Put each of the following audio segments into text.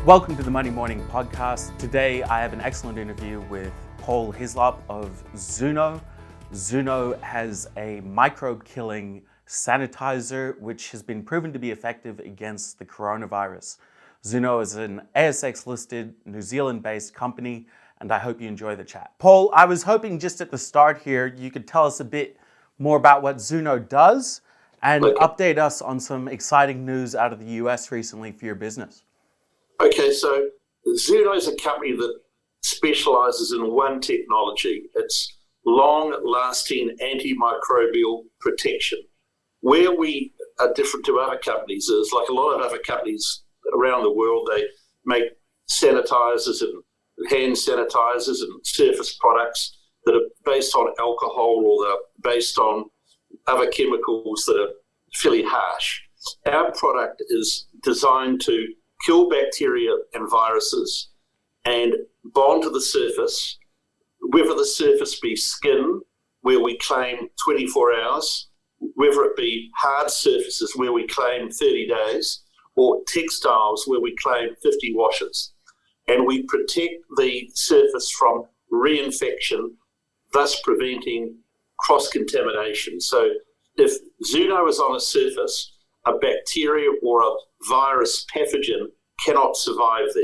Welcome to the Monday Morning Podcast. Today I have an excellent interview with Hyslop of Zoono. Zoono has a microbe-killing sanitizer which has been proven to be effective against the coronavirus. Zoono is an ASX-listed, New Zealand-based company, and I hope you enjoy the chat. Paul, I was hoping just at the start here you could tell us a bit more about what Zoono does and update us on some exciting news out of the US recently for your business. Okay, so Zoono is a company that specializes in one technology. It's long-lasting antimicrobial protection. Where we are different to other companies is, like a lot of other companies around the world, they make sanitizers and hand sanitizers and surface products that are based on alcohol or they're based on other chemicals that are fairly harsh. Our product is designed to kill bacteria and viruses and bond to the surface, whether the surface be skin, where we claim 24 hours, whether it be hard surfaces where we claim 30 days, or textiles where we claim 50 washes. And we protect the surface from reinfection, thus preventing cross-contamination. So if Zoono is on a surface, a bacteria or a virus pathogen cannot survive there.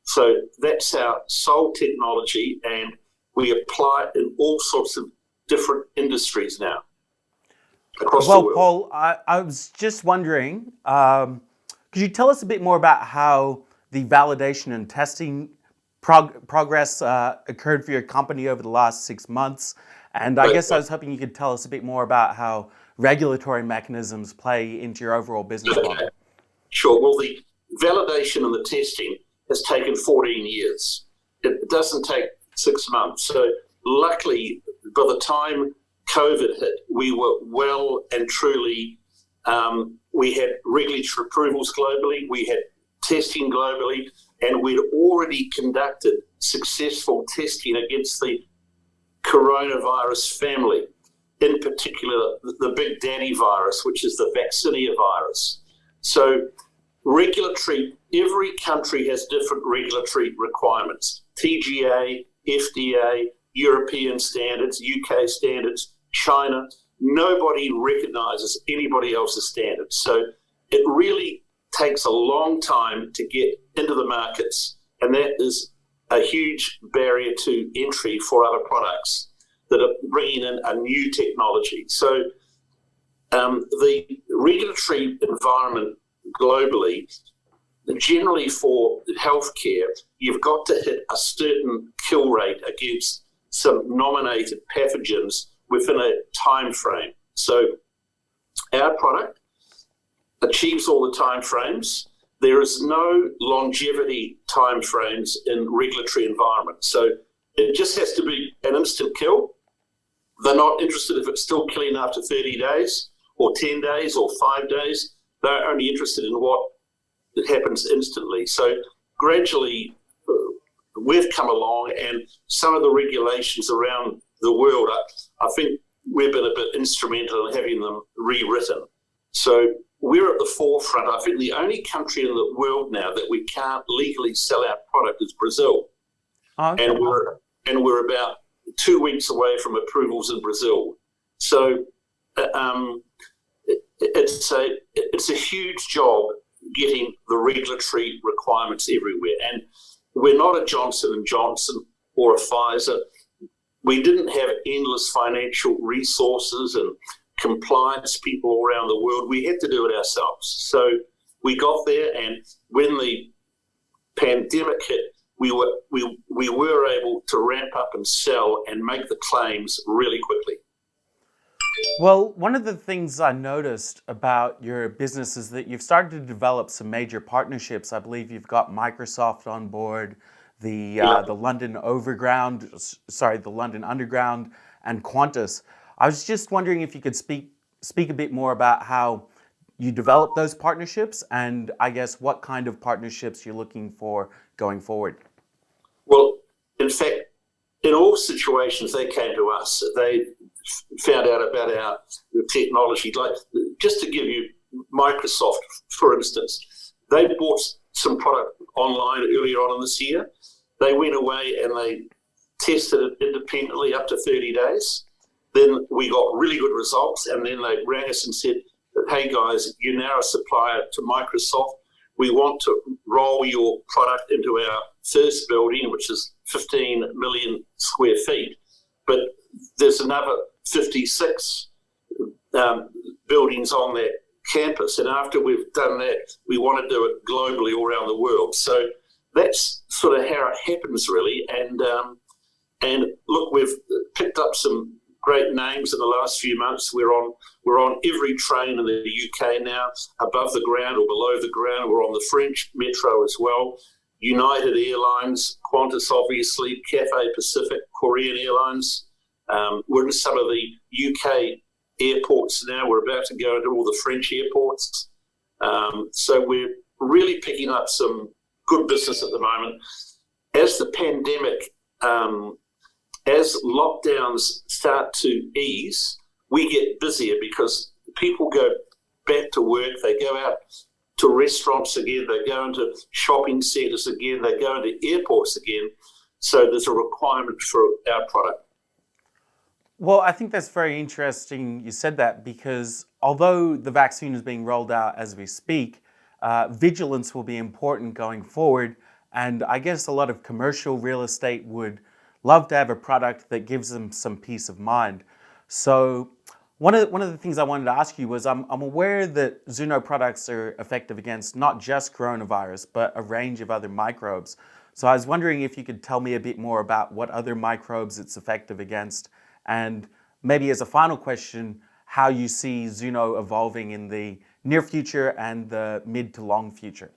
So that's our sole technology, and we apply it in all sorts of different industries now across the world. Paul, I was just wondering, could you tell us a bit more about how the validation and testing progress occurred for your company over the last 6 months? And I guess I was hoping you could tell us a bit more about how regulatory mechanisms play into your overall business model. Sure. Well, the validation and the testing has taken 14 years. It doesn't take 6 months. So luckily, by the time COVID hit, we were well and truly, we had regulatory approvals globally, we had testing globally, and we'd already conducted successful testing against the coronavirus family, in particular the big daddy virus, which is the vaccinia virus. So every country has different regulatory requirements: TGA, FDA, European standards, UK standards, China. Nobody recognizes anybody else's standards. So it really takes a long time to get into the markets, and that is a huge barrier to entry for other products that are bringing in a new technology. So the regulatory environment globally, generally for healthcare, you've got to hit a certain kill rate against some nominated pathogens within a time frame. So our product achieves all the time frames. There is no longevity time frames in regulatory environments. So it just has to be an instant kill. They're not interested if it's still killing after 30 days or 10 days or 5 days. They're only interested in what it happens instantly. So gradually we've come along, and some of the regulations around the world, I think we've been a bit instrumental in having them rewritten. So we're at the forefront. I think the only country in the world now that we can't legally sell our product is Brazil. Okay. And we're about 2 weeks away from approvals in Brazil. So it's a huge job getting the regulatory requirements everywhere. And we're not a Johnson & Johnson or a Pfizer. We didn't have endless financial resources and compliance people all around the world. We had to do it ourselves. So we got there, and when the pandemic hit, we were able to ramp up and sell and make the claims really quickly. Well, one of the things I noticed about your business is that you've started to develop some major partnerships. I believe you've got Microsoft on board, the London Underground, and Qantas. I was just wondering if you could speak a bit more about how you develop those partnerships, and I guess what kind of partnerships you're looking for going forward. Well, in fact, in all situations, they came to us. They found out about our technology. Like, just to give you Microsoft, for instance, they bought some product online earlier on in this year. They went away and they tested it independently up to 30 days. Then we got really good results, and then they rang us and said, hey guys, you're now a supplier to Microsoft. We want to roll your product into our first building, which is 15 million square feet, but there's another 56 buildings on that campus, and after we've done that, we want to do it globally all around the world. So that's sort of how it happens, really. And look, we've picked up some great names in the last few months. We're on every train in the UK now, above the ground or below the ground. We're on the French metro as well. United Airlines, Qantas, obviously, Cathay Pacific, Korean Airlines. We're in some of the UK airports now. We're about to go into all the French airports. So we're really picking up some good business at the moment. As the pandemic, as lockdowns start to ease, we get busier because people go back to work, they go out to restaurants again, they go into shopping centres again, they go into airports again. So there's a requirement for our product. Well, I think that's very interesting you said that, because although the vaccine is being rolled out as we speak, vigilance will be important going forward. And I guess a lot of commercial real estate would love to have a product that gives them some peace of mind. So one of the things I wanted to ask you was, I'm aware that Zoono products are effective against not just coronavirus, but a range of other microbes. So I was wondering if you could tell me a bit more about what other microbes it's effective against, and maybe as a final question, how you see Zoono evolving in the near future and the mid to long future.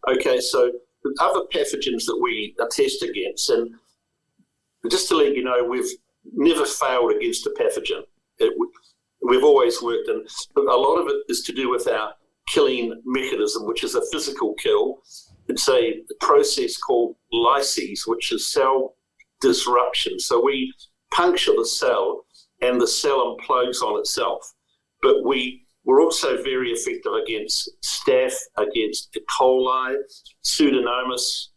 Okay, so other pathogens that we test against, and just to let you know, we've never failed against a pathogen. We've always worked, and a lot of it is to do with our killing mechanism, which is a physical kill. It's a process called lysis, which is cell disruption. So we puncture the cell and the cell implodes on itself. But we're also very effective against staph, against E. coli, Pseudomonas,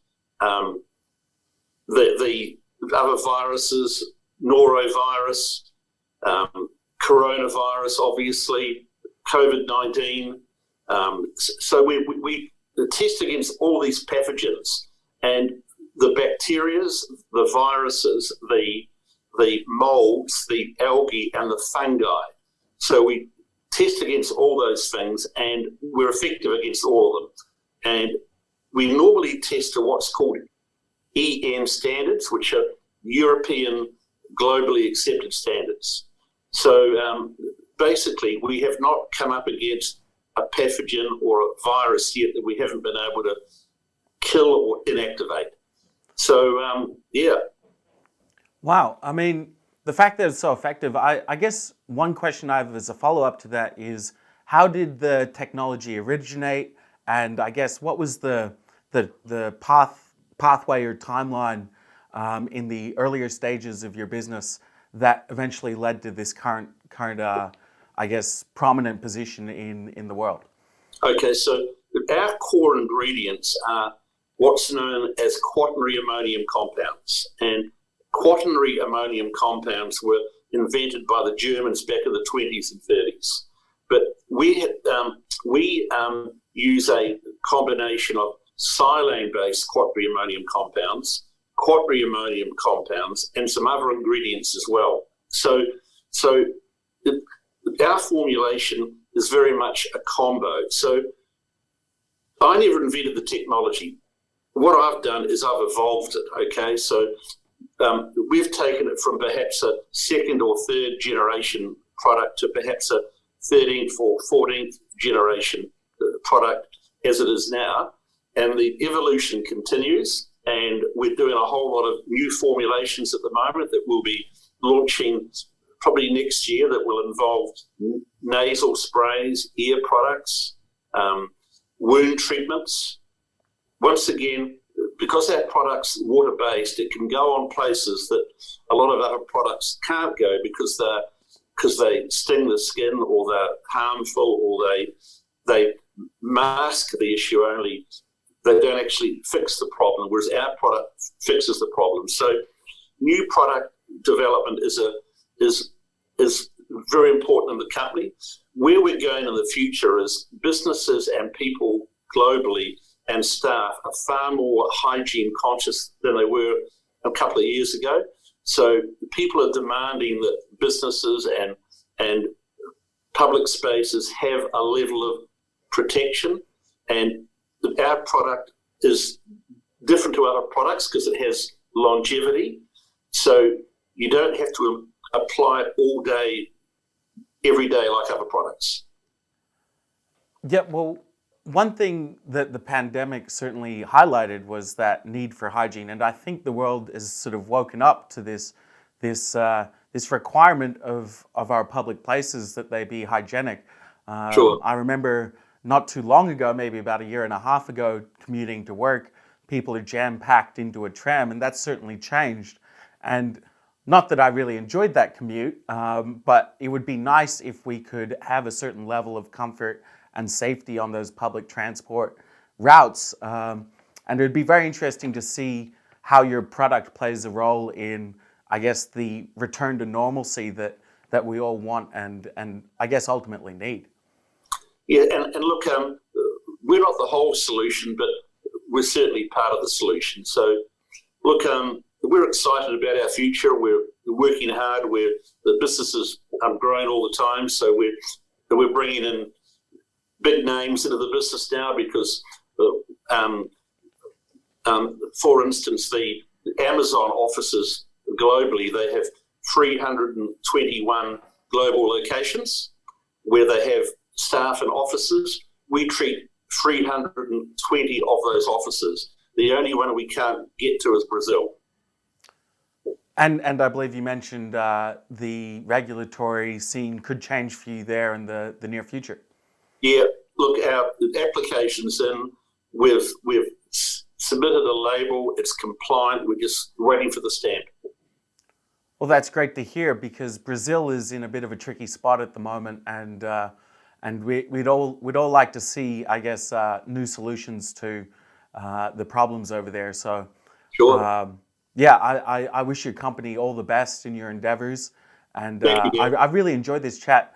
the other viruses, norovirus, coronavirus, obviously, COVID-19. So we test against all these pathogens, and the bacterias, the viruses, the molds, the algae, and the fungi. So we test against all those things, and we're effective against all of them. And we normally test to what's called EN standards, which are European globally accepted standards. So basically, we have not come up against a pathogen or a virus yet that we haven't been able to kill or inactivate. So, yeah. Wow. I mean, the fact that it's so effective, I guess one question I have as a follow-up to that is, how did the technology originate? And I guess what was the pathway or timeline in the earlier stages of your business that eventually led to this current I guess, prominent position in the world? Okay, so our core ingredients are what's known as quaternary ammonium compounds. And quaternary ammonium compounds were invented by the Germans back in the 20s and 30s. But we use a combination of silane-based quaternary ammonium compounds, quaternary ammonium compounds, and some other ingredients as well. So our formulation is very much a combo. So I never invented the technology. What I've done is I've evolved it, okay? So we've taken it from perhaps a second or third generation product to perhaps a 13th or 14th generation product as it is now. And the evolution continues, and we're doing a whole lot of new formulations at the moment that we'll be launching probably next year, that will involve nasal sprays, ear products, wound treatments. Once again, because our product's water-based, it can go on places that a lot of other products can't go because they sting the skin, or they're harmful, or they mask the issue only they don't actually fix the problem, whereas our product fixes the problem. So new product development is very important in the company. Where we're going in the future is businesses and people globally and staff are far more hygiene conscious than they were a couple of years ago. So people are demanding that businesses and public spaces have a level of protection, and our product is different to other products because it has longevity. So you don't have to apply it all day, every day like other products. Yeah, well, one thing that the pandemic certainly highlighted was that need for hygiene, and I think the world has sort of woken up to this requirement of our public places that they be hygienic. Sure. I remember not too long ago, maybe about a year and a half ago, commuting to work, people are jam-packed into a tram, and that's certainly changed. And not that I really enjoyed that commute, but it would be nice if we could have a certain level of comfort and safety on those public transport routes. And it would be very interesting to see how your product plays a role in, I guess, the return to normalcy that we all want and I guess ultimately need. Yeah, and look, we're not the whole solution, but we're certainly part of the solution. So, look, we're excited about our future. We're working hard. The business is growing all the time. So we're bringing in big names into the business now because, for instance, the Amazon offices globally, they have 321 global locations where they have staff and offices. We treat 320 of those offices. The only one we can't get to is Brazil. And I believe you mentioned the regulatory scene could change for you there in the near future. Yeah, look, our application's in. We've submitted a label. It's compliant. We're just waiting for the stamp. Well, that's great to hear because Brazil is in a bit of a tricky spot at the moment, and we'd all like to see, I guess, new solutions to the problems over there. So, sure. Yeah, I wish your company all the best in your endeavors, and I really enjoyed this chat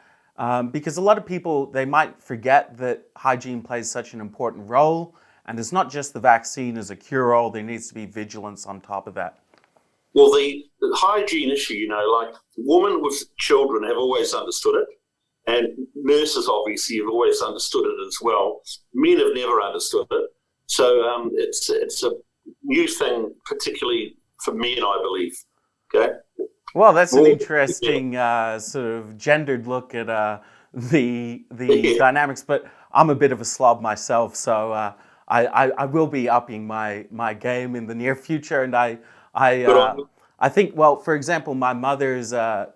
because a lot of people, they might forget that hygiene plays such an important role, and it's not just the vaccine as a cure-all. There needs to be vigilance on top of that. Well, the hygiene issue, like women with children have always understood it, and nurses obviously have always understood it as well. Men have never understood it, so it's a new thing, particularly for men, I believe. Okay. Well, that's an interesting sort of gendered look at the dynamics, but I'm a bit of a slob myself, so I will be upping my game in the near future, and I think, well, for example, my mother's a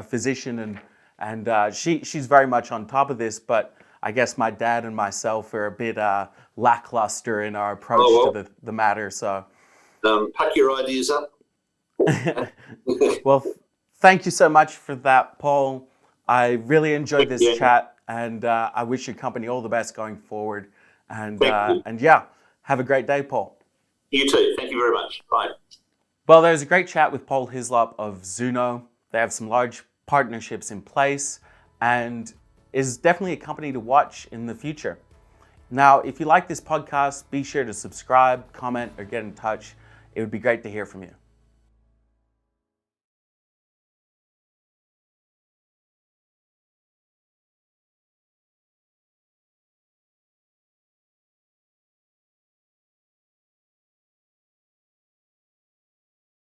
physician, and she's very much on top of this, but I guess my dad and myself are a bit lackluster in our approach to the matter. So, pack your ideas up. Well, thank you so much for that, Paul. I really enjoyed this chat, and I wish your company all the best going forward. And yeah, have a great day, Paul. You too. Thank you very much. Bye. Well, there's a great chat with Paul Hyslop of Zoono. They have some large partnerships in place and is definitely a company to watch in the future. Now, if you like this podcast, be sure to subscribe, comment, or get in touch. It would be great to hear from you.